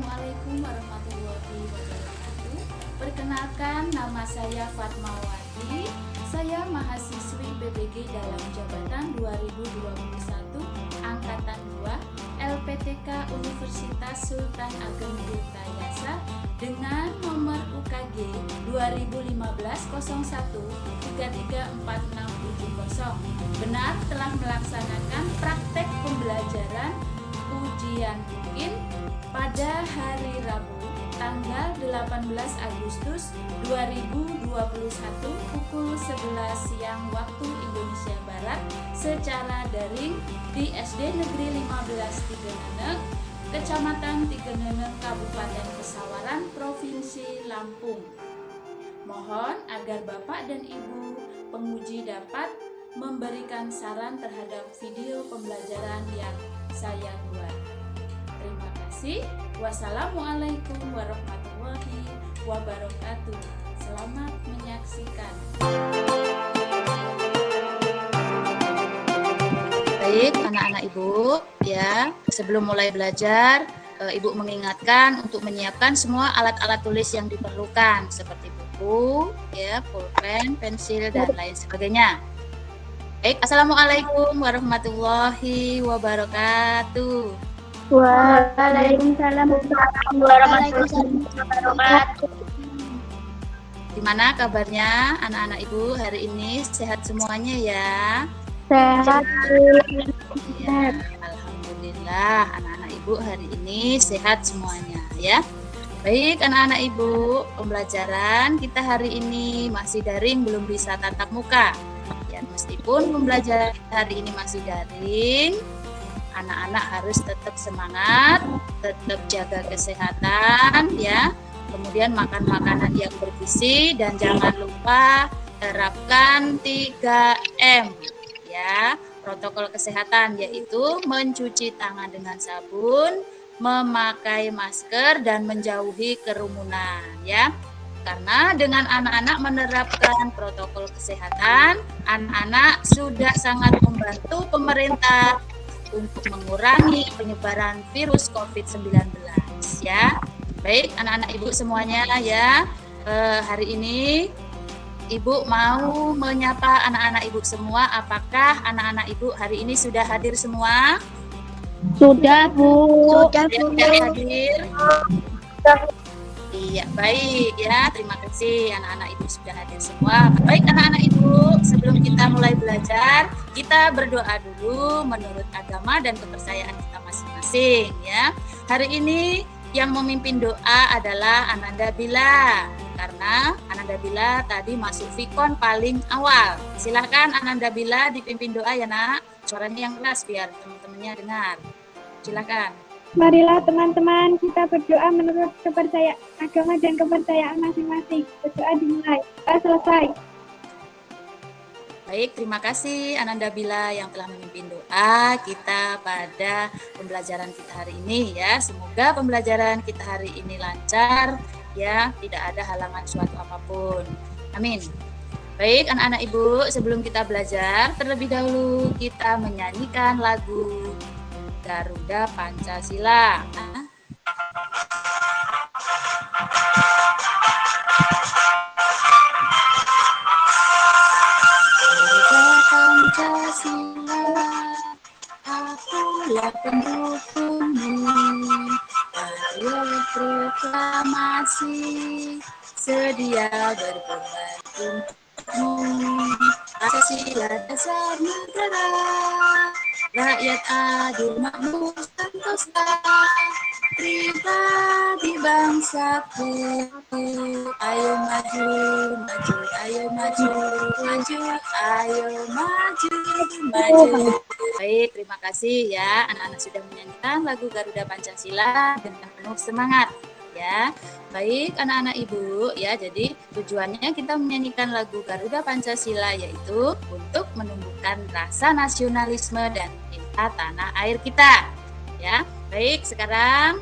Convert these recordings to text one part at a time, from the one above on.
Assalamualaikum warahmatullahi wabarakatuh. Perkenalkan, nama saya Fatmawati. Saya mahasiswi PBG dalam jabatan 2021 Angkatan 2 LPTK Universitas Sultan Ageng Tirtayasa dengan nomor UKG 2015-01-334670. Benar telah melaksanakan praktek pembelajaran ujian UIN pada hari Rabu tanggal 18 Agustus 2021 pukul 11 siang waktu Indonesia Barat secara daring di SD Negeri 15 Tigeneneng, Kecamatan Tigeneneng, Kabupaten Pesawaran, Provinsi Lampung. Mohon agar Bapak dan Ibu penguji dapat memberikan saran terhadap video pembelajaran yang saya buat. Terima kasih. Wassalamualaikum warahmatullahi wabarakatuh. Selamat menyaksikan. Baik, anak-anak Ibu, ya, sebelum mulai belajar, Ibu mengingatkan untuk menyiapkan semua alat-alat tulis yang diperlukan seperti buku, ya, pulpen, pensil dan lain sebagainya. Baik, assalamualaikum warahmatullahi wabarakatuh. Waalaikumsalam warahmatullahi wabarakatuh. Gimana kabarnya anak-anak Ibu hari ini? Sehat semuanya ya? Sehat. Ya, alhamdulillah anak-anak Ibu hari ini sehat semuanya ya. Baik anak-anak Ibu, pembelajaran kita hari ini masih daring, belum bisa tatap muka. Ya, meskipun pembelajaran hari ini masih daring, anak-anak harus tetap semangat, tetap jaga kesehatan ya. Kemudian makan makanan yang bergizi dan jangan lupa terapkan 3M ya. Protokol kesehatan yaitu mencuci tangan dengan sabun, memakai masker dan menjauhi kerumunan ya. Karena dengan anak-anak menerapkan protokol kesehatan, anak-anak sudah sangat membantu pemerintah untuk mengurangi penyebaran virus COVID-19 ya. Baik anak-anak Ibu semuanya ya, hari ini Ibu mau menyapa anak-anak Ibu semua. Apakah anak-anak Ibu hari ini sudah hadir semua? Sudah, Bu. Sudah hadir? Iya, baik ya. Terima kasih anak-anak Ibu sudah hadir semua. Baik anak-anak Ibu, sebelum kita mulai belajar, kita berdoa dulu menurut agama dan kepercayaan kita masing-masing ya. Hari ini yang memimpin doa adalah Ananda Bila, karena Ananda Bila tadi masuk Vikon paling awal. Silakan Ananda Bila dipimpin doa ya nak. Suaranya yang keras biar teman-temannya dengar. Silakan. Marilah teman-teman kita berdoa menurut kepercayaan agama dan kepercayaan masing-masing. Berdoa dimulai. Selesai. Baik, terima kasih Ananda Bila yang telah memimpin doa kita pada pembelajaran kita hari ini ya. Semoga pembelajaran kita hari ini lancar ya, tidak ada halangan suatu apapun. Amin. Baik anak-anak Ibu, sebelum kita belajar, terlebih dahulu kita menyanyikan lagu Garuda Pancasila. Pancasila, akulah pendukungmu. Ayo proklamasi, sedia berkorban untukmu. Pancasila dasar negara, rakyat adil makmur sentosa, pribadi bangsaku. Ayo maju, maju, ayo maju, maju, ayo maju, maju. Baik, terima kasih ya. Anak-anak sudah menyanyikan lagu Garuda Pancasila dengan penuh semangat ya. Baik anak-anak Ibu ya, jadi tujuannya kita menyanyikan lagu Garuda Pancasila yaitu untuk menumbuhkan rasa nasionalisme dan cinta tanah air kita ya. Baik, sekarang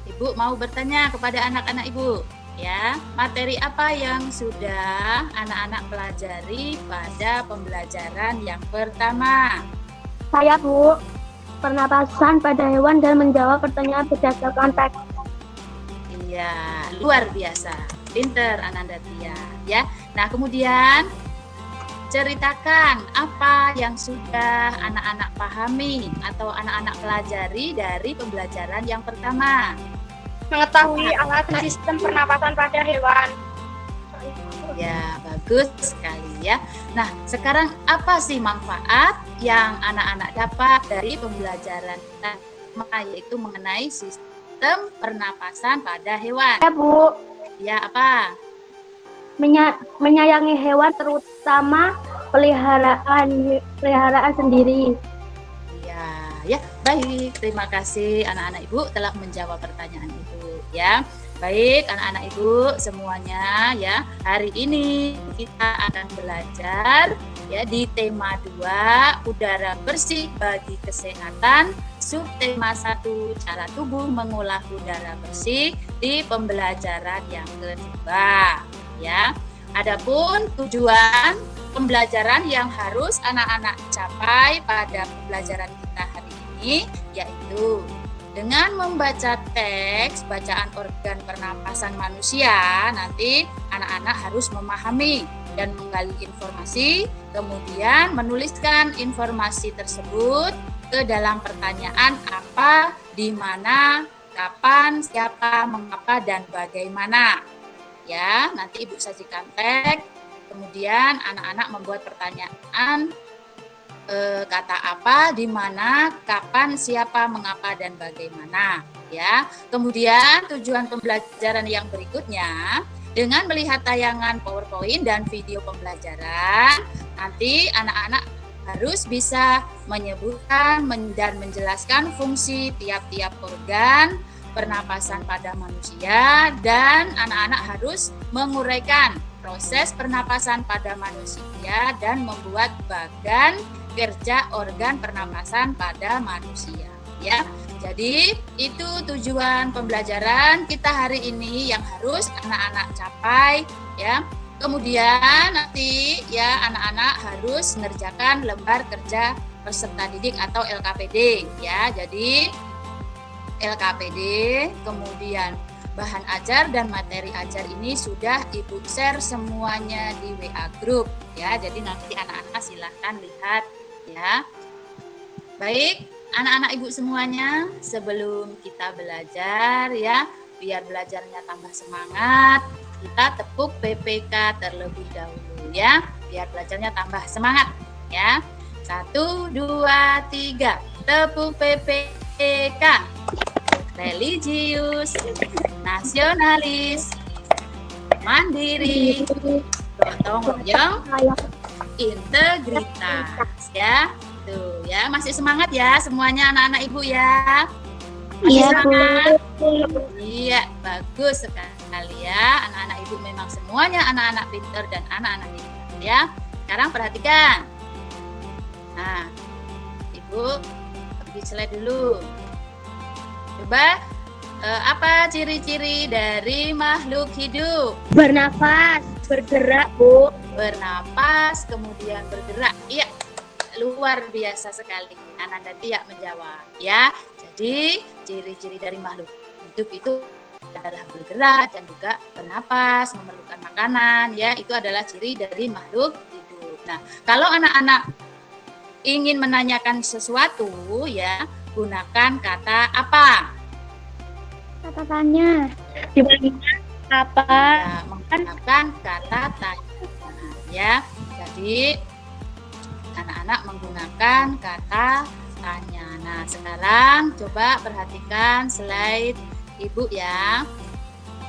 Ibu mau bertanya kepada anak-anak Ibu ya, materi apa yang sudah anak-anak pelajari pada pembelajaran yang pertama? Saya, Bu. pernapasan pada hewan dan menjawab pertanyaan berdasarkan teks. Iya, luar biasa. Pinter Ananda Tia, ya. Nah, kemudian ceritakan apa yang sudah anak-anak pahami atau anak-anak pelajari dari pembelajaran yang pertama. Mengetahui alat sistem pernapasan pada hewan. Ya, bagus sekali ya. Nah, sekarang apa sih manfaat yang anak-anak dapat dari pembelajaran pertama, yaitu mengenai sistem pernapasan pada hewan? Ya, Bu. Ya, apa? Menyayangi hewan, terutama peliharaan sendiri. Ya, baik. Terima kasih anak-anak Ibu telah menjawab pertanyaan Ibu ya. Baik, anak-anak Ibu semuanya ya. Hari ini kita akan belajar ya di tema 2, udara bersih bagi kesehatan, subtema 1, cara tubuh mengolah udara bersih di pembelajaran yang kedua ya. Adapun tujuan pembelajaran yang harus anak-anak capai pada pembelajaran kita hari ini yaitu dengan membaca teks bacaan organ pernapasan manusia, nanti anak-anak harus memahami dan menggali informasi, kemudian menuliskan informasi tersebut ke dalam pertanyaan apa, di mana, kapan, siapa, mengapa, dan bagaimana. Ya, nanti Ibu sajikan teks, kemudian anak-anak membuat pertanyaan kata apa, di mana, kapan, siapa, mengapa, dan bagaimana. Ya, kemudian tujuan pembelajaran yang berikutnya dengan melihat tayangan PowerPoint dan video pembelajaran, nanti anak-anak harus bisa menyebutkan dan menjelaskan fungsi tiap-tiap organ pernapasan pada manusia, dan anak-anak harus menguraikan proses pernapasan pada manusia dan membuat bagan kerja organ pernapasan pada manusia ya. Jadi itu tujuan pembelajaran kita hari ini yang harus anak-anak capai ya. Kemudian nanti ya anak-anak harus mengerjakan lembar kerja peserta didik atau LKPD ya. Jadi LKPD, kemudian bahan ajar dan materi ajar ini sudah Ibu share semuanya di WA group ya. Jadi nanti anak-anak silahkan lihat ya. Baik, anak-anak Ibu semuanya, sebelum kita belajar ya, biar belajarnya tambah semangat, kita tepuk PPK terlebih dahulu ya, biar belajarnya tambah semangat ya. 1, 2, 3, tepuk PPK. Religius, nasionalis, mandiri, gotong royong, integritas ya. Tuh ya, masih semangat ya semuanya anak-anak Ibu ya. Masih semangat. Iya, bagus sekali ya. Anak-anak Ibu memang semuanya anak-anak pintar dan anak-anak pintar ya. Sekarang perhatikan. Nah, Ibu pergi slide dulu. Coba apa ciri-ciri dari makhluk hidup? Bernafas, bergerak, Bu. Bernapas, kemudian bergerak. Iya, luar biasa sekali. Ananda Tia menjawab. Ya, jadi ciri-ciri dari makhluk hidup itu adalah bergerak dan juga bernapas, memerlukan makanan. Ya, itu adalah ciri dari makhluk hidup. Nah, kalau anak-anak ingin menanyakan sesuatu, ya, gunakan kata apa? Kata tanya. Dibandingkan apa? Ya, menggunakan kata tanya. Ya, jadi anak-anak menggunakan kata tanya. Nah, sekarang coba perhatikan slide Ibu ya.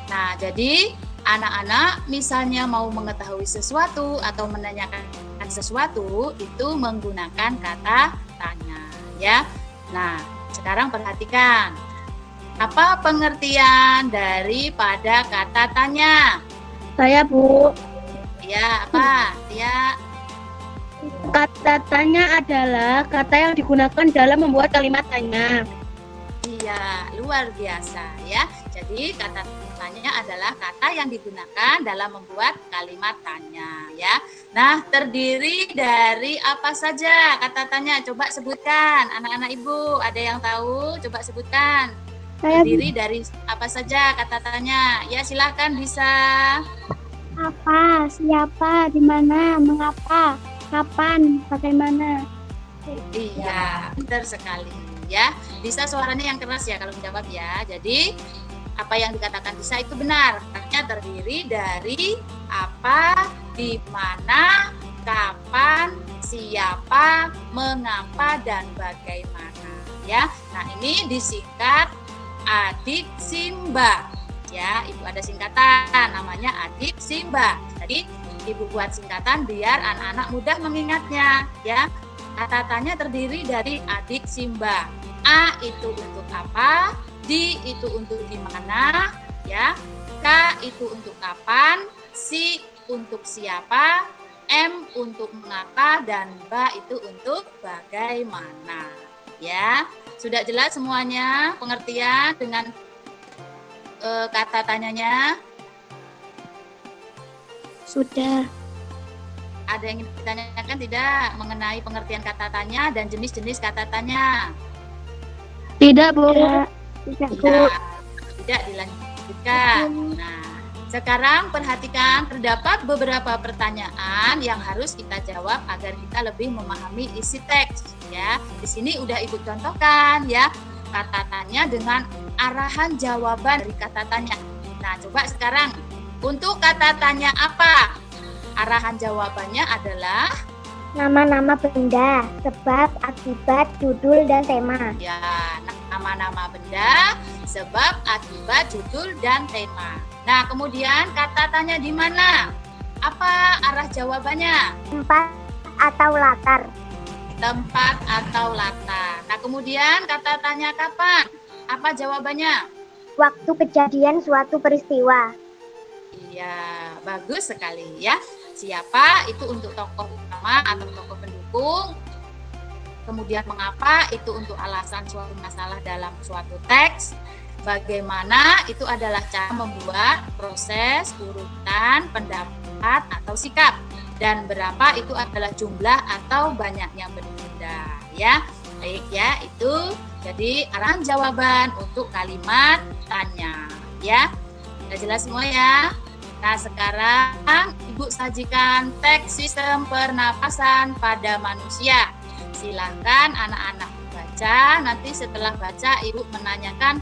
Nah, jadi anak-anak misalnya mau mengetahui sesuatu atau menanyakan sesuatu itu menggunakan kata tanya ya. Nah, sekarang perhatikan. Apa pengertian daripada kata tanya? Saya, Bu. Ya, apa? Ya. Kata tanya adalah kata yang digunakan dalam membuat kalimat tanya. Iya, luar biasa ya. Jadi kata tanya adalah kata yang digunakan dalam membuat kalimat tanya ya. Nah, terdiri dari apa saja kata tanya? Coba sebutkan. Anak-anak Ibu, ada yang tahu? Coba sebutkan. Saya Terdiri dari apa saja kata tanya? Ya, silahkan bisa. apa, siapa, di mana, mengapa, kapan, bagaimana. Iya, pintar sekali ya. Bisa suaranya yang keras ya kalau menjawab ya. Jadi apa yang dikatakan bisa itu benar. Katanya terdiri dari apa, di mana, kapan, siapa, mengapa, dan bagaimana ya. Nah, ini disingkat adik Simba ya. Ibu ada singkatan namanya adik Simba. Jadi Ibu buat singkatan biar anak-anak mudah mengingatnya ya. Kata tanya terdiri dari adik Simba. A itu untuk apa? D itu untuk di mana? Ya. K itu untuk kapan? C untuk siapa? M untuk mengapa, dan B itu untuk bagaimana. Ya. Sudah jelas semuanya pengertian dengan kata tanyanya? Sudah. Ada yang ingin ditanyakan tidak mengenai pengertian kata tanya dan jenis-jenis kata tanya? Tidak, Bu. Tidak, Bu. Tidak dilanjutkan. Nah, sekarang perhatikan, terdapat beberapa pertanyaan yang harus kita jawab agar kita lebih memahami isi teks ya. Di sini udah Ibu contohkan ya kata tanya dengan arahan jawaban dari kata tanya. Nah, coba sekarang untuk kata tanya apa? Arahan jawabannya adalah Nama-nama benda, sebab, akibat, judul, dan tema. ya, nama-nama benda, sebab, akibat, judul, dan tema. Nah, kemudian kata tanya di mana? Apa arah jawabannya? Tempat atau latar. Tempat atau latar. Nah, kemudian kata tanya kapan? Apa jawabannya? Waktu kejadian suatu peristiwa. Iya, bagus sekali ya. Siapa itu untuk tokoh utama atau tokoh pendukung. Kemudian mengapa itu untuk alasan suatu masalah dalam suatu teks. Bagaimana itu adalah cara membuat proses, urutan, pendapat atau sikap. Dan berapa itu adalah jumlah atau banyaknya benda ya. Baik ya, itu jadi arahan jawaban untuk kalimat tanya ya. Sudah jelas semua ya. Nah, sekarang Ibu sajikan teks sistem pernapasan pada manusia. Silakan anak-anak baca. Nanti setelah baca Ibu menanyakan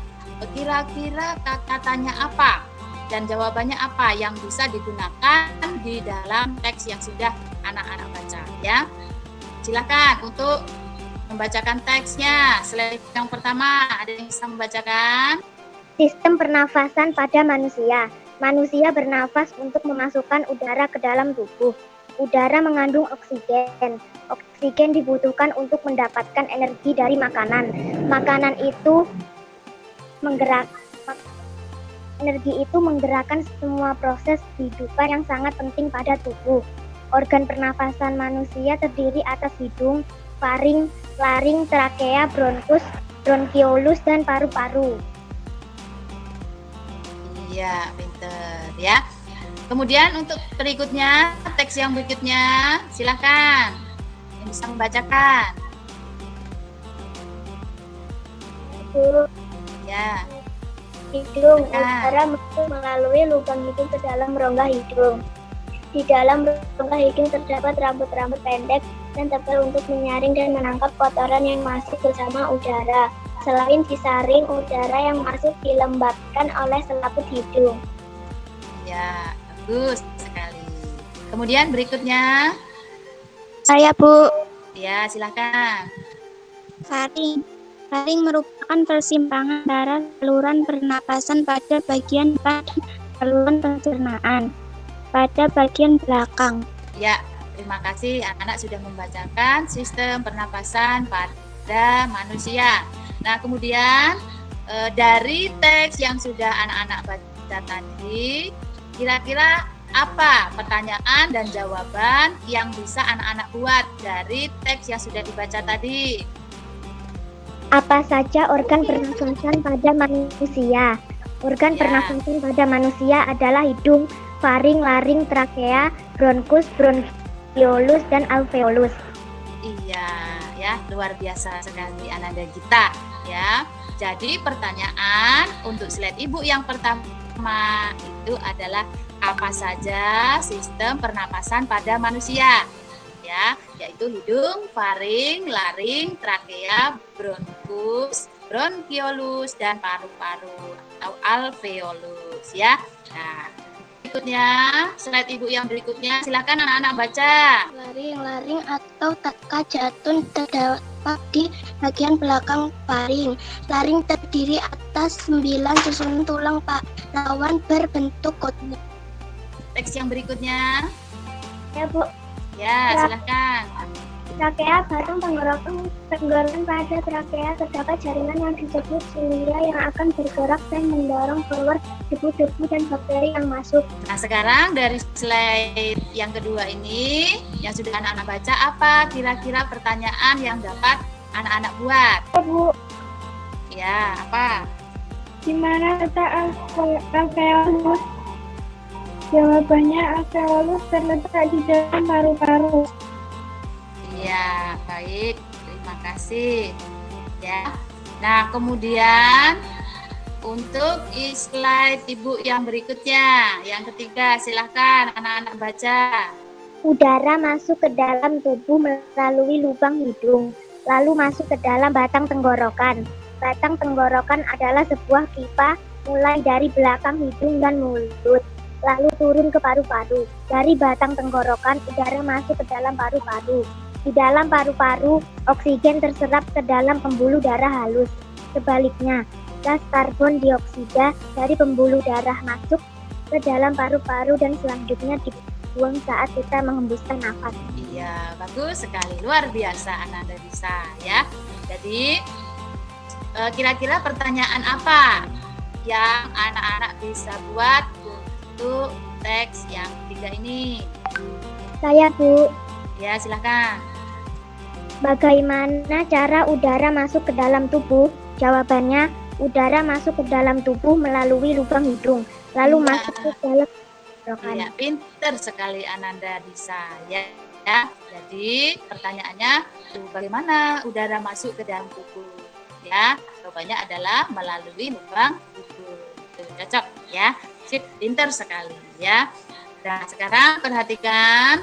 kira-kira kata tanya apa dan jawabannya apa yang bisa digunakan di dalam teks yang sudah anak-anak baca ya. Silakan untuk membacakan teksnya. Slide yang pertama, ada yang bisa membacakan? Sistem pernafasan pada manusia. Manusia bernafas untuk memasukkan udara ke dalam tubuh. Udara mengandung oksigen. Oksigen dibutuhkan untuk mendapatkan energi dari makanan. Makanan itu energi itu menggerakkan semua proses kehidupan yang sangat penting pada tubuh. Organ pernafasan manusia terdiri atas hidung, faring, laring, trakea, bronkus, bronkiolus, dan paru-paru. Iya, pinter ya. Kemudian untuk berikutnya, teks yang berikutnya, silakan yang bisa membacakan. Ya, Hidung, Silakan. udara masuk melalui lubang hidung ke dalam rongga hidung. Di dalam rongga hidung terdapat rambut-rambut pendek dan tebal untuk menyaring dan menangkap kotoran yang masuk bersama udara. Selain disaring, udara yang masuk dilembabkan oleh selaput hidung. ya, bagus sekali. Kemudian berikutnya, Saya, Bu. ya silakan. Faring. Faring merupakan persimpangan antara saluran pernapasan pada bagian depan dan saluran pencernaan pada bagian belakang. Ya, terima kasih anak-anak sudah membacakan sistem pernapasan pada manusia. Nah, kemudian dari teks yang sudah anak-anak baca tadi, kira-kira apa pertanyaan dan jawaban yang bisa anak-anak buat dari teks yang sudah dibaca tadi? Apa saja organ pernafasan pada manusia? Organ Ya. pernafasan pada manusia adalah hidung, faring, laring, trakea, bronkus, bronkiolus, dan alveolus. Iya, ya, luar biasa sekali Ananda Gita, ya. Jadi pertanyaan untuk slide Ibu yang pertama itu adalah apa saja sistem pernapasan pada manusia? Ya, yaitu hidung, faring, laring, trakea, bronkus, bronkiolus, dan paru-paru atau alveolus, ya. Nah, berikutnya, slide Ibu yang berikutnya, silakan anak-anak baca. Laring atau kajatun terdapat di bagian belakang faring. Laring terdiri atas 9 susunan tulang pahlawan berbentuk kotak. Teks yang berikutnya, Ya, Bu. ya, silakan. Trakea batang tenggorokan pada trakea terdapat jaringan yang disebut silia yang akan bergerak dan mendorong keluar debu-debu dan bakteri yang masuk. Nah, sekarang dari slide yang kedua ini, yang sudah anak-anak baca, apa kira-kira pertanyaan yang dapat anak-anak buat? Ya, Bu, Ya, apa? di mana letak alveolus? Jawabannya alveolus terletak di dalam paru-paru. Iya, baik. Terima kasih. Ya. Nah, kemudian untuk slide Ibu yang berikutnya, yang ketiga, silahkan anak-anak baca. Udara masuk ke dalam tubuh melalui lubang hidung, lalu masuk ke dalam batang tenggorokan. Batang tenggorokan adalah sebuah pipa mulai dari belakang hidung dan mulut, lalu turun ke paru-paru. Dari batang tenggorokan, udara masuk ke dalam paru-paru. Di dalam paru-paru, oksigen terserap ke dalam pembuluh darah halus. Sebaliknya, gas karbon dioksida dari pembuluh darah masuk ke dalam paru-paru dan selanjutnya dibuang saat kita menghembuskan nafas. Iya, bagus sekali. Luar biasa Ananda bisa, ya. Jadi, kira-kira pertanyaan apa yang anak-anak bisa buat untuk teks yang ketiga ini? Saya, Bu. Ya, silahkan. Bagaimana cara udara masuk ke dalam tubuh? Jawabannya, udara masuk ke dalam tubuh melalui lubang hidung, lalu Iya. masuk ke dalam tenggorokan. Ya, pinter sekali Ananda Disa, ya. Ya, jadi pertanyaannya, bagaimana udara masuk ke dalam tubuh? Ya, jawabannya adalah melalui lubang hidung. Tuh, cocok, ya. Sip, pinter sekali, ya. Nah, sekarang perhatikan.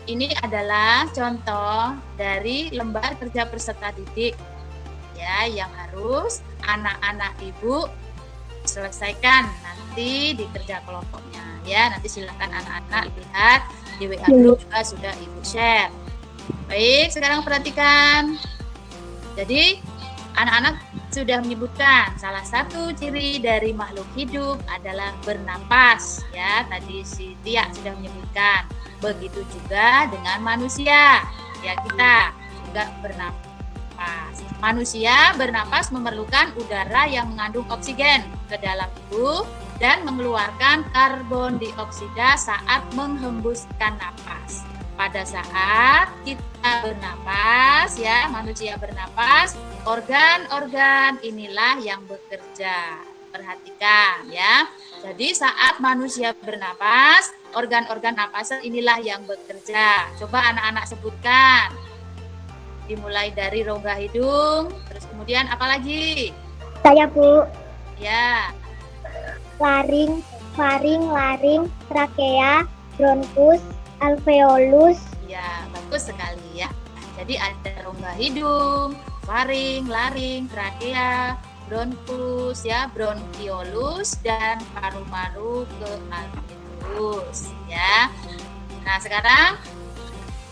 Ini adalah contoh dari lembar kerja peserta didik, ya, yang harus anak-anak Ibu selesaikan nanti di kerja kelompoknya, ya. Nanti silakan anak-anak lihat di WA group juga sudah Ibu share. Baik, sekarang perhatikan. Jadi anak-anak sudah menyebutkan salah satu ciri dari makhluk hidup adalah bernapas, ya. Tadi si Tia sudah menyebutkan. Begitu juga dengan manusia, ya, kita juga bernapas. Manusia bernapas memerlukan udara yang mengandung oksigen ke dalam tubuh dan mengeluarkan karbon dioksida saat menghembuskan napas. Pada saat kita bernapas, ya, manusia bernapas, organ-organ inilah yang bekerja. Perhatikan, ya. Jadi saat manusia bernapas, organ-organ napasan inilah yang bekerja. Coba anak-anak sebutkan. Dimulai dari rongga hidung, terus kemudian apa lagi? Saya, Bu. Ya, Laring, faring, trakea, bronkus, alveolus. ya, bagus sekali, ya. Jadi ada rongga hidung, faring, laring, trakea, bronkus, ya, bronkiolus, dan paru-paru ke alveolus, ya. Nah, sekarang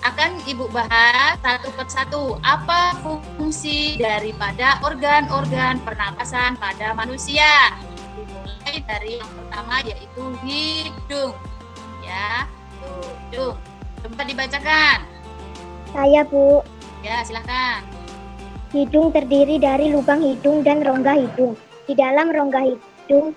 akan Ibu bahas satu persatu apa fungsi daripada organ-organ pernapasan pada manusia. Dimulai dari yang pertama yaitu hidung, ya. Tuh, hidung. Coba dibacakan. Saya, Bu. Ya, silakan. Hidung terdiri dari lubang hidung dan rongga hidung. Di dalam rongga hidung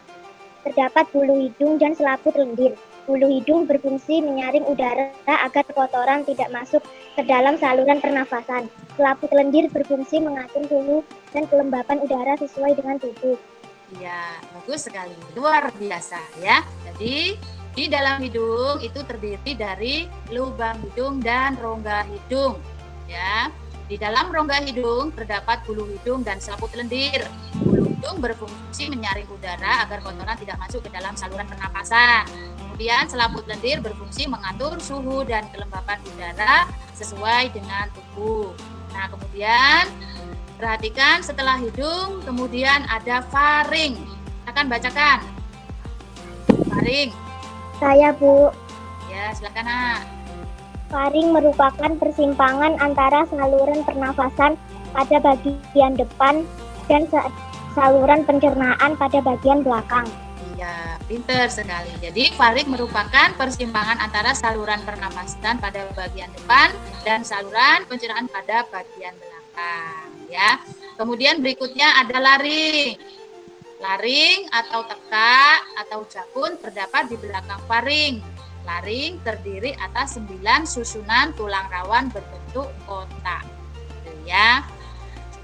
terdapat bulu hidung dan selaput lendir. Bulu hidung berfungsi menyaring udara agar kotoran tidak masuk ke dalam saluran pernafasan. Selaput lendir berfungsi mengatur suhu dan kelembapan udara sesuai dengan tubuh. Ya, bagus sekali. Luar biasa ya. Jadi, di dalam hidung itu terdiri dari lubang hidung dan rongga hidung. Ya. Di dalam rongga hidung terdapat bulu hidung dan selaput lendir. Bulu hidung berfungsi menyaring udara agar kotoran tidak masuk ke dalam saluran pernapasan. Kemudian selaput lendir berfungsi mengatur suhu dan kelembapan udara sesuai dengan tubuh. Nah, kemudian perhatikan setelah hidung, kemudian ada faring. Silakan bacakan. Faring. Saya, Bu. Ya, silakan, Nak. Faring merupakan persimpangan antara saluran pernafasan pada bagian depan dan saluran pencernaan pada bagian belakang. Ya, pinter sekali. Jadi faring merupakan persimpangan antara saluran pernapasan pada bagian depan dan saluran pencernaan pada bagian belakang. Ya. Kemudian berikutnya ada laring. Laring atau tekak atau jakun terdapat di belakang faring. Laring terdiri atas 9 susunan tulang rawan berbentuk kotak. Ya.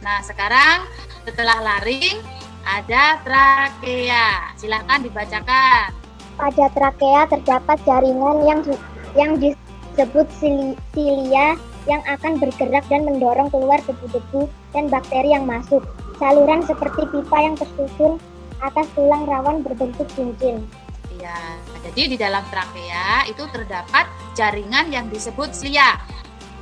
Nah, sekarang setelah laring ada trakea. Silakan dibacakan. Pada trakea terdapat jaringan yang disebut silia yang akan bergerak dan mendorong keluar debu-debu dan bakteri yang masuk. Saluran seperti pipa yang tersusun atas tulang rawan berbentuk cincin. Ya, jadi di dalam trakea itu terdapat jaringan yang disebut silia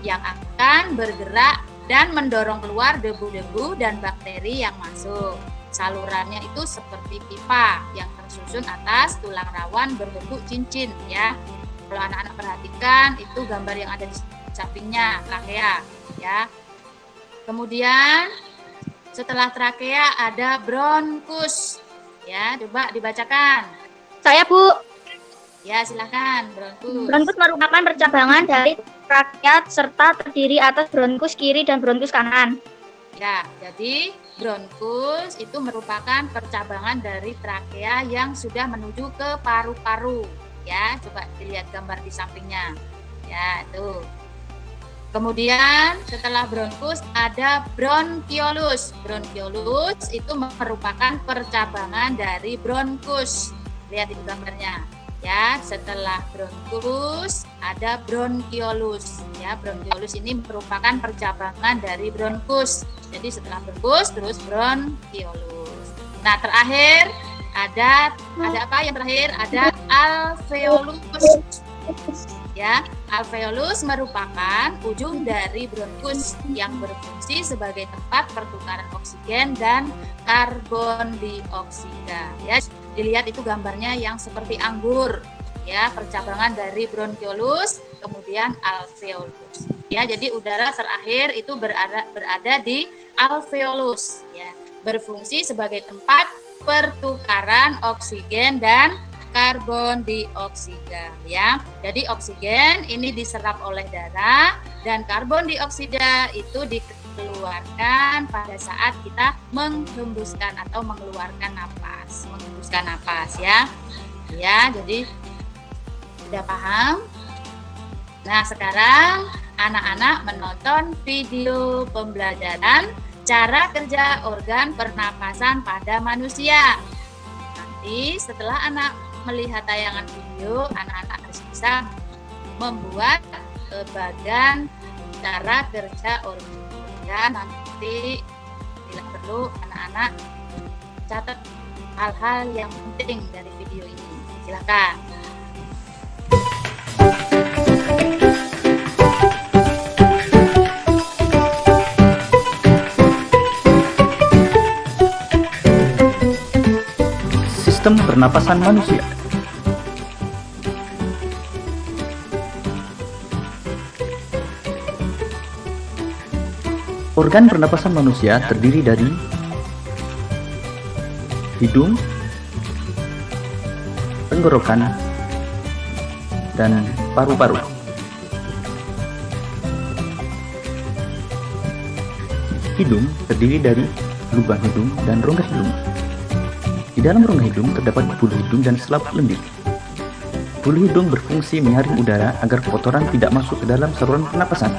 yang akan bergerak dan mendorong keluar debu-debu dan bakteri yang masuk. Salurannya itu seperti pipa yang tersusun atas tulang rawan berbentuk cincin ya. Kalau anak-anak perhatikan itu gambar yang ada di sampingnya trakea ya. Kemudian setelah trakea ada bronkus ya. Coba dibacakan. Saya, Bu. Ya, silakan bronkus. Bronkus merupakan percabangan dari trakea serta terdiri atas bronkus kiri dan bronkus kanan. Ya, jadi bronkus itu merupakan percabangan dari trakea yang sudah menuju ke paru-paru. Ya, coba dilihat gambar di sampingnya. Ya, itu. Kemudian setelah bronkus ada bronkiolus. Bronkiolus itu merupakan percabangan dari bronkus. Lihat itu gambarnya. Ya, setelah bronkus ada bronkiolus. Ya, bronkiolus ini merupakan percabangan dari bronkus. Jadi setelah bronkus terus bronkiolus. Nah, terakhir ada apa yang terakhir? Ada alveolus. Ya, alveolus merupakan ujung dari bronkus yang berfungsi sebagai tempat pertukaran oksigen dan karbon dioksida. Ya, dilihat itu gambarnya yang seperti anggur. Ya, percabangan dari bronkiolus, kemudian alveolus. Ya, jadi udara terakhir itu berada di alveolus. Ya, berfungsi sebagai tempat pertukaran oksigen dan karbon dioksida ya. Jadi oksigen ini diserap oleh darah dan karbon dioksida itu dikeluarkan pada saat kita menghembuskan atau mengeluarkan napas, menghembuskan napas ya. Ya, jadi sudah paham? Nah, sekarang anak-anak menonton video pembelajaran cara kerja organ pernapasan pada manusia. Nanti setelah anak melihat tayangan video, anak-anak harus bisa membuat bagan cara kerja organ. Nanti bila perlu anak-anak catat hal-hal yang penting dari video ini. Silakan. Sistem pernapasan manusia. Organ pernapasan manusia terdiri dari hidung, tenggorokan, dan paru-paru. Hidung terdiri dari lubang hidung dan rongga hidung. Di dalam rongga hidung terdapat bulu hidung dan selaput lendir. Bulu hidung berfungsi menyaring udara agar kotoran tidak masuk ke dalam saluran pernapasan.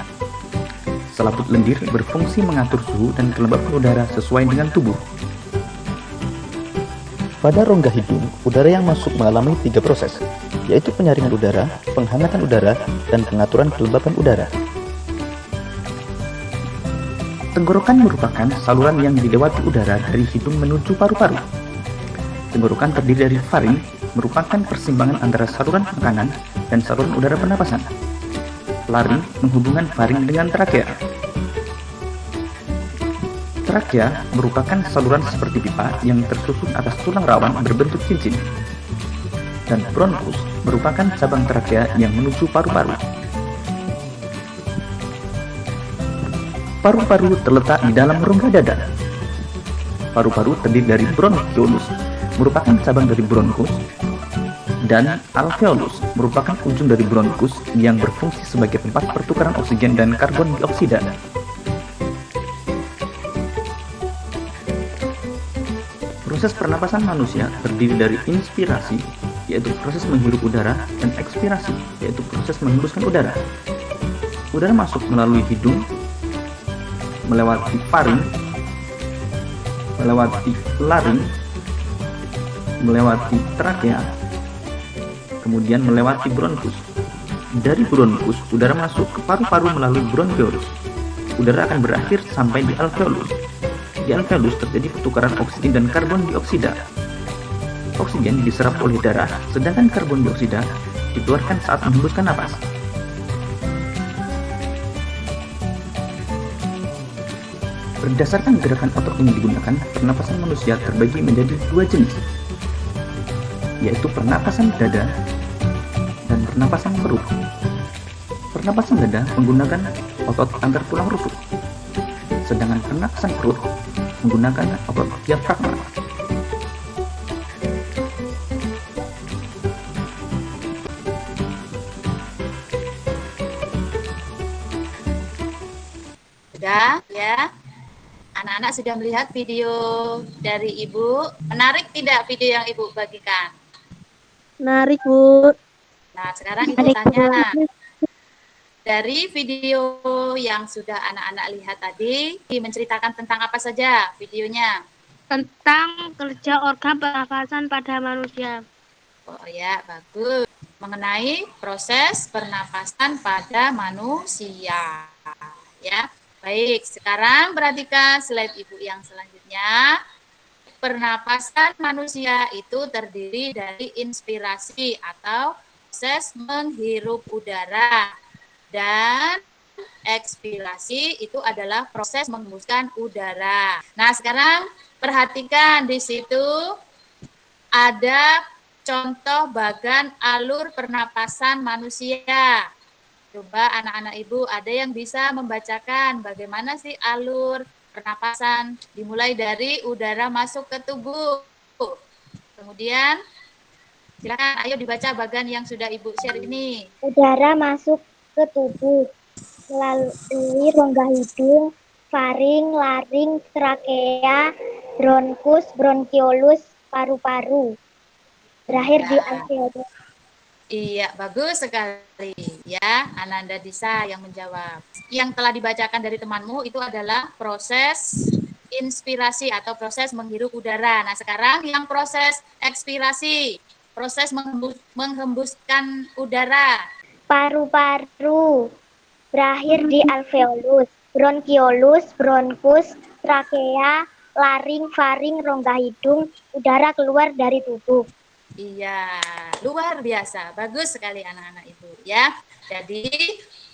Selaput lendir berfungsi mengatur suhu dan kelembapan udara sesuai dengan tubuh. Pada rongga hidung, udara yang masuk mengalami 3 proses, yaitu penyaringan udara, penghangatan udara, dan pengaturan kelembapan udara. Tenggorokan merupakan saluran yang dilewati udara dari hidung menuju paru-paru. Tenggorokan terdiri dari faring, merupakan persimpangan antara saluran makanan dan saluran udara pernapasan. Laring menghubungkan faring dengan trakea. Trakea merupakan saluran seperti pipa yang tersusun atas tulang rawan berbentuk cincin. Dan bronkus merupakan cabang trakea yang menuju paru-paru. Paru-paru terletak di dalam rongga dada. Paru-paru terdiri dari bronchiolus, merupakan cabang dari bronkus, dan alveolus merupakan ujung dari bronkus yang berfungsi sebagai tempat pertukaran oksigen dan karbon dioksida. Proses pernapasan manusia terdiri dari inspirasi, yaitu proses menghirup udara, dan ekspirasi, yaitu proses menghembuskan udara. Udara masuk melalui hidung, melewati faring, melewati laring, melewati trakea, kemudian melewati bronkus. Dari bronkus, udara masuk ke paru-paru melalui bronchiolus. Udara akan berakhir sampai di alveolus. Di alveolus terjadi pertukaran oksigen dan karbon dioksida. Oksigen diserap oleh darah, sedangkan karbon dioksida dikeluarkan saat menghembuskan napas. Berdasarkan gerakan otot yang digunakan, pernapasan manusia terbagi menjadi 2 jenis, yaitu pernapasan dada dan pernapasan perut. Pernapasan dada menggunakan otot antar tulang rusuk, sedangkan pernapasan perut menggunakan otot diafragma. Sudah ya? Anak-anak sudah melihat video dari Ibu. Menarik tidak video yang Ibu bagikan? Menarik, Bu. Nah, sekarang Ibu tanya. Dari video yang sudah anak-anak lihat tadi, menceritakan tentang apa saja videonya? Tentang kerja organ pernafasan pada manusia. Oh ya, bagus. Mengenai proses pernapasan pada manusia. Ya, baik. Sekarang perhatikan slide Ibu yang selanjutnya. Pernapasan manusia itu terdiri dari inspirasi atau proses menghirup udara. Dan ekspirasi itu adalah proses menghembuskan udara. Nah, sekarang perhatikan di situ ada contoh bagan alur pernapasan manusia. Coba anak-anak Ibu ada yang bisa membacakan bagaimana sih alur pernapasan dimulai dari udara masuk ke tubuh. Kemudian silakan ayo dibaca bagan yang sudah Ibu share ini. Udara masuk ke tubuh melalui rongga hidung, faring, laring, trakea, bronkus, bronkiolus, paru-paru. Berakhir di alveolus. Iya, bagus sekali ya. Ananda Disa yang menjawab. Yang telah dibacakan dari temanmu itu adalah proses inspirasi atau proses menghirup udara. Nah, sekarang yang proses ekspirasi, proses menghembuskan udara. Paru-paru. Berakhir di alveolus. Bronkiolus, bronkus, trakea, laring, faring, rongga hidung, udara keluar dari tubuh. Iya, luar biasa. Bagus sekali anak-anak Ibu ya. Jadi,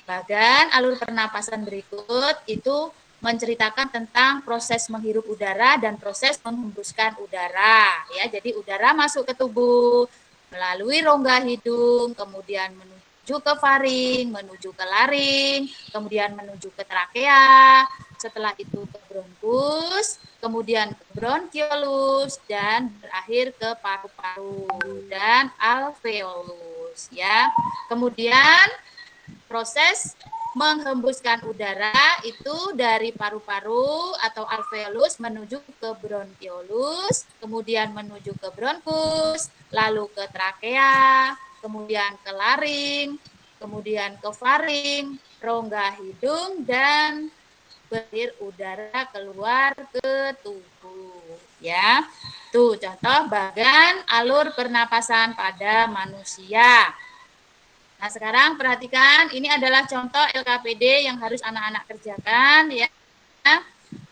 bagan alur pernapasan berikut itu menceritakan tentang proses menghirup udara dan proses menghembuskan udara ya. Jadi udara masuk ke tubuh melalui rongga hidung, kemudian menuju ke faring, menuju ke laring, kemudian menuju ke trakea, setelah itu ke bronkus, kemudian ke bronkiolus, dan berakhir ke paru-paru dan alveolus ya. Kemudian proses menghembuskan udara itu dari paru-paru atau alveolus menuju ke bronkiolus, kemudian menuju ke bronkus, lalu ke trakea, kemudian ke laring, kemudian ke faring, rongga hidung, dan belir udara keluar ke tubuh. Ya, tuh contoh bagan alur pernapasan pada manusia. Nah, sekarang perhatikan, ini adalah contoh LKPD yang harus anak-anak kerjakan, ya.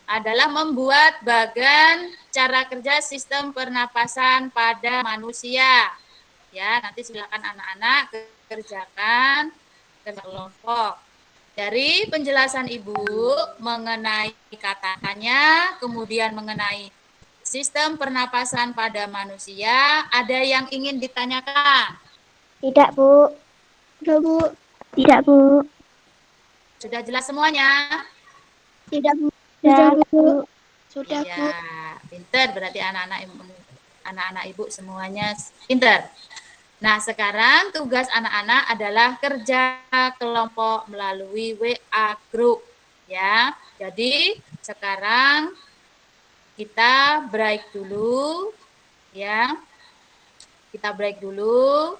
Adalah membuat bagan cara kerja sistem pernapasan pada manusia. Ya, nanti silakan anak-anak kerjakan ke kelompok. Dari penjelasan Ibu mengenai kata-katanya, kemudian mengenai sistem pernapasan pada manusia, ada yang ingin ditanyakan? Tidak, Bu. Sudah, Bu. Tidak, Bu. Sudah jelas semuanya? Tidak, Bu. Sudah, Bu. Sudah, Bu. Ya, pinter berarti anak-anak Ibu semuanya pinter. Nah, sekarang tugas anak-anak adalah kerja kelompok melalui WA group, ya. Jadi, sekarang kita break dulu, ya. Kita break dulu.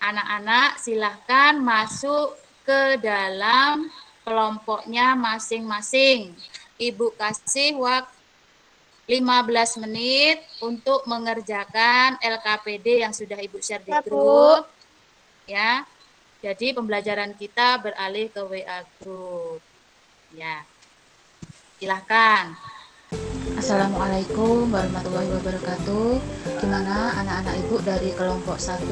Anak-anak silahkan masuk ke dalam kelompoknya masing-masing. Ibu kasih waktu 15 menit untuk mengerjakan LKPD yang sudah Ibu share di grup. Ya. Jadi pembelajaran kita beralih ke WA group. Ya. Silahkan. Assalamualaikum warahmatullahi wabarakatuh. Gimana anak-anak Ibu dari kelompok 1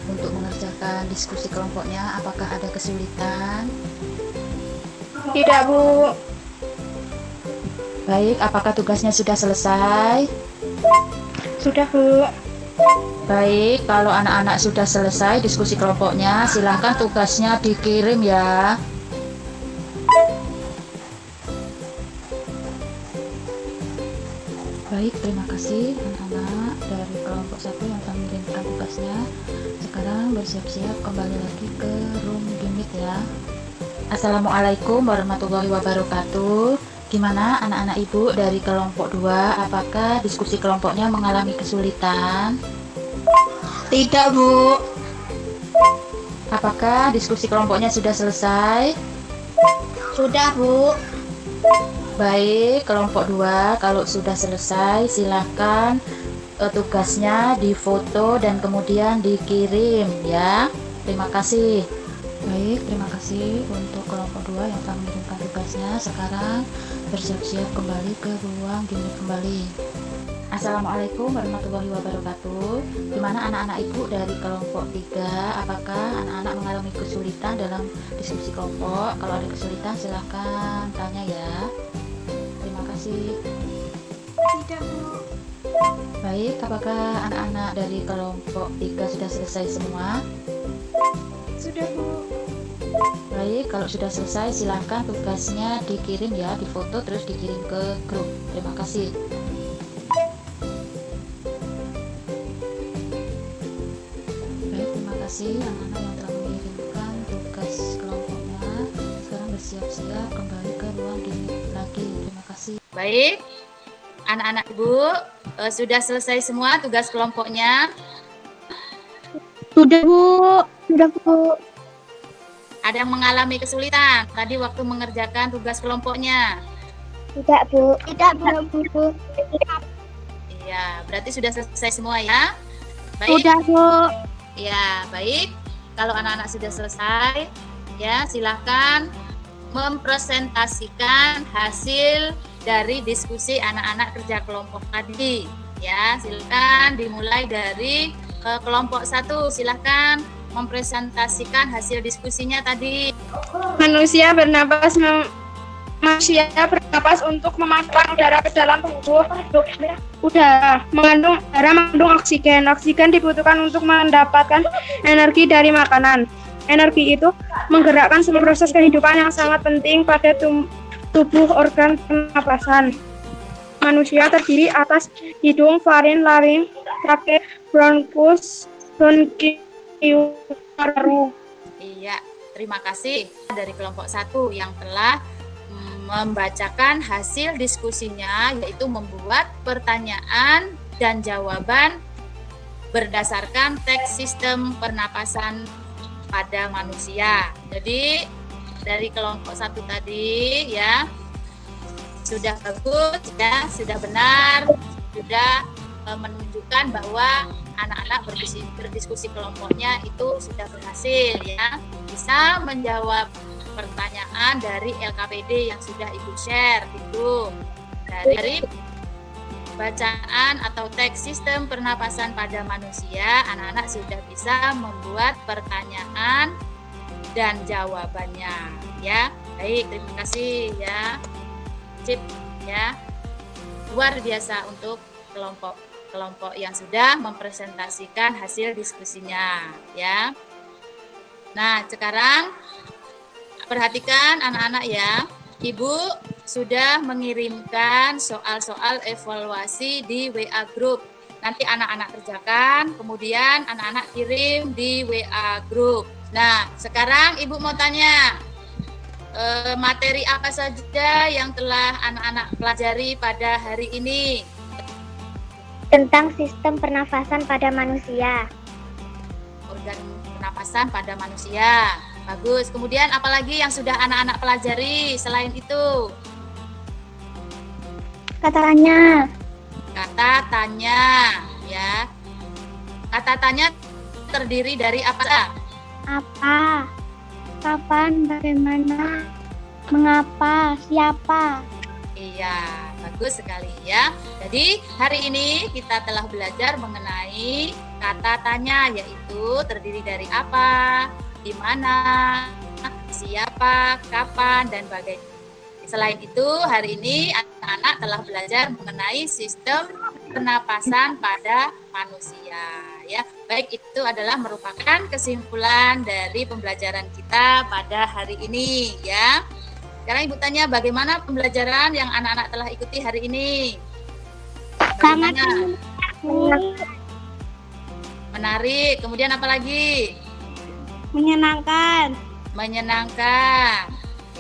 untuk mengerjakan diskusi kelompoknya? Apakah ada kesulitan? Tidak, Bu. Baik, apakah tugasnya sudah selesai? Sudah, Bu. Baik, kalau anak-anak sudah selesai diskusi kelompoknya, silahkan tugasnya dikirim ya. Baik, terima kasih anak-anak dari kelompok 1 yang telah mengirimkan tugasnya. Sekarang bersiap-siap kembali lagi ke room unit ya. Assalamualaikum warahmatullahi wabarakatuh. Gimana anak-anak Ibu dari kelompok 2, apakah diskusi kelompoknya mengalami kesulitan? Tidak, Bu. Apakah diskusi kelompoknya sudah selesai? Sudah, Bu. Baik, kelompok 2 kalau sudah selesai silakan tugasnya difoto dan kemudian dikirim ya. Terima kasih. Baik, terima kasih untuk kelompok 2 yang telah mengirimkan tugasnya. Sekarang bersiap-siap kembali ke ruang unit kembali. Assalamualaikum warahmatullahi wabarakatuh. Gimana anak-anak Ibu dari kelompok 3? Apakah anak-anak mengalami kesulitan dalam diskusi kelompok? Kalau ada kesulitan silahkan tanya ya. Terima kasih. Tidak, Bu. Baik, apakah anak-anak dari kelompok 3 sudah selesai semua? Sudah, Bu. Baik, kalau sudah selesai silahkan tugasnya dikirim ya, difoto terus dikirim ke grup. Terima kasih. Baik, terima kasih anak-anak yang telah mengirimkan tugas kelompoknya. Sekarang bersiap-siap kembali ke ruang unit lagi. Terima kasih. Baik. Anak-anak Ibu sudah selesai semua tugas kelompoknya. Sudah, Bu. Sudah, Bu. Ada yang mengalami kesulitan tadi waktu mengerjakan tugas kelompoknya? Tidak, Bu. Tidak, Bu. Iya, berarti sudah selesai semua ya? Baik. Sudah, Bu. Ya, baik. Kalau anak-anak sudah selesai, ya silahkan mempresentasikan hasil dari diskusi anak-anak kerja kelompok tadi. Ya, silakan dimulai dari kelompok 1. Silahkan mempresentasikan hasil diskusinya tadi. Manusia bernapas untuk memasukkan udara ke dalam tubuh. Udara mengandung oksigen. Oksigen dibutuhkan untuk mendapatkan energi dari makanan. Energi itu menggerakkan semua proses kehidupan yang sangat penting pada tubuh organ pernapasan. Manusia terdiri atas hidung, faring, laring, trake, bronkus, bronkius, paru. Iya, terima kasih dari kelompok 1 yang telah membacakan hasil diskusinya, yaitu membuat pertanyaan dan jawaban berdasarkan teks sistem pernapasan pada manusia. Jadi dari kelompok 1 tadi ya sudah bagus ya, sudah benar, sudah menunjukkan bahwa anak-anak berdiskusi kelompoknya itu sudah berhasil ya, bisa menjawab pertanyaan dari LKPD yang sudah Ibu share itu. Dari bacaan atau teks sistem pernapasan pada manusia, anak-anak sudah bisa membuat pertanyaan dan jawabannya ya. Baik, terima kasih ya. Sip ya. Luar biasa untuk kelompok yang sudah mempresentasikan hasil diskusinya ya. Nah, sekarang perhatikan anak-anak ya. Ibu sudah mengirimkan soal-soal evaluasi di WA group. Nanti anak-anak kerjakan, kemudian anak-anak kirim di WA group. Nah, sekarang Ibu mau tanya, materi apa saja yang telah anak-anak pelajari pada hari ini? Tentang sistem pernafasan pada manusia. Organ pernapasan pada manusia. Bagus. Kemudian apalagi yang sudah anak-anak pelajari selain itu? Kata tanya. Kata tanya, ya. Kata tanya terdiri dari apa? Apa? Kapan? Bagaimana? Mengapa? Siapa? Iya, bagus sekali ya. Jadi hari ini kita telah belajar mengenai kata tanya, yaitu terdiri dari apa, di mana, siapa, kapan, dan bagaimana. Selain itu, hari ini anak-anak telah belajar mengenai sistem pernapasan pada manusia. Ya, baik, itu adalah merupakan kesimpulan dari pembelajaran kita pada hari ini. Ya, sekarang Ibu tanya, bagaimana pembelajaran yang anak-anak telah ikuti hari ini? Sangat menarik. Kemudian apa lagi? menyenangkan. Menyenangkan.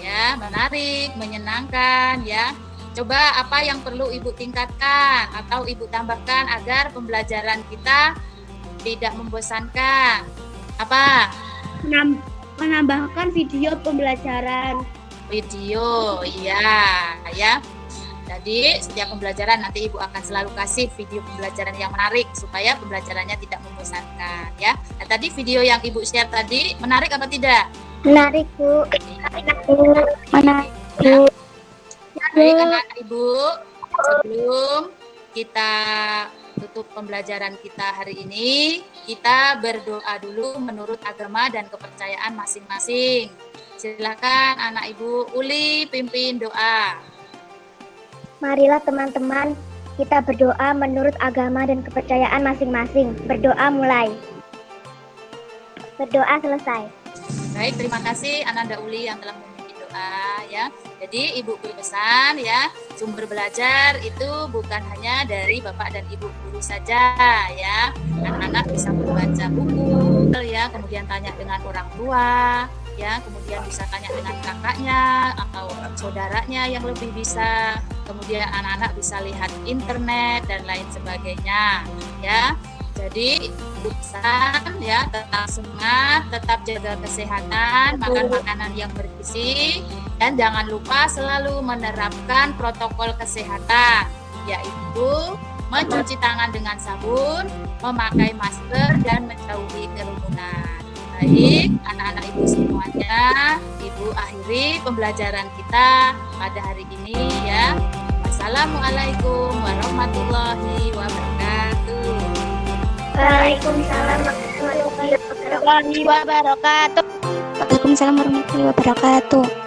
Ya, menarik, menyenangkan ya. Coba apa yang perlu Ibu tingkatkan atau Ibu tambahkan agar pembelajaran kita tidak membosankan? Apa? Menambahkan video pembelajaran. Video, iya ya. Jadi setiap pembelajaran nanti Ibu akan selalu kasih video pembelajaran yang menarik supaya pembelajarannya tidak membosankan ya. Nah, tadi video yang Ibu share tadi menarik apa tidak? Menarik, Bu. Menarik, Bu. Baik anak Ibu, sebelum kita tutup pembelajaran kita hari ini, kita berdoa dulu menurut agama dan kepercayaan masing-masing. Silakan anak Ibu Uli pimpin doa. Marilah teman-teman, kita berdoa menurut agama dan kepercayaan masing-masing. Berdoa mulai. Berdoa selesai. Baik, terima kasih Ananda Uli yang telah memimpin doa ya. Jadi Ibu berpesan ya, sumber belajar itu bukan hanya dari Bapak dan Ibu guru saja ya. Anak-anak bisa membaca buku ya, kemudian tanya dengan orang tua ya, kemudian bisa tanya dengan kakaknya atau saudaranya yang lebih bisa, kemudian anak-anak bisa lihat internet dan lain sebagainya ya. Jadi pesan ya, tetap semangat, tetap jaga kesehatan, makan makanan yang bergizi, dan jangan lupa selalu menerapkan protokol kesehatan, yaitu mencuci tangan dengan sabun, memakai masker, dan menjauhi kerumunan. Baik, anak-anak Ibu semuanya, Ibu akhiri pembelajaran kita pada hari ini ya. Wassalamualaikum warahmatullahi wabarakatuh. Waalaikumsalam warahmatullahi wabarakatuh. Waalaikumsalam warahmatullahi wabarakatuh.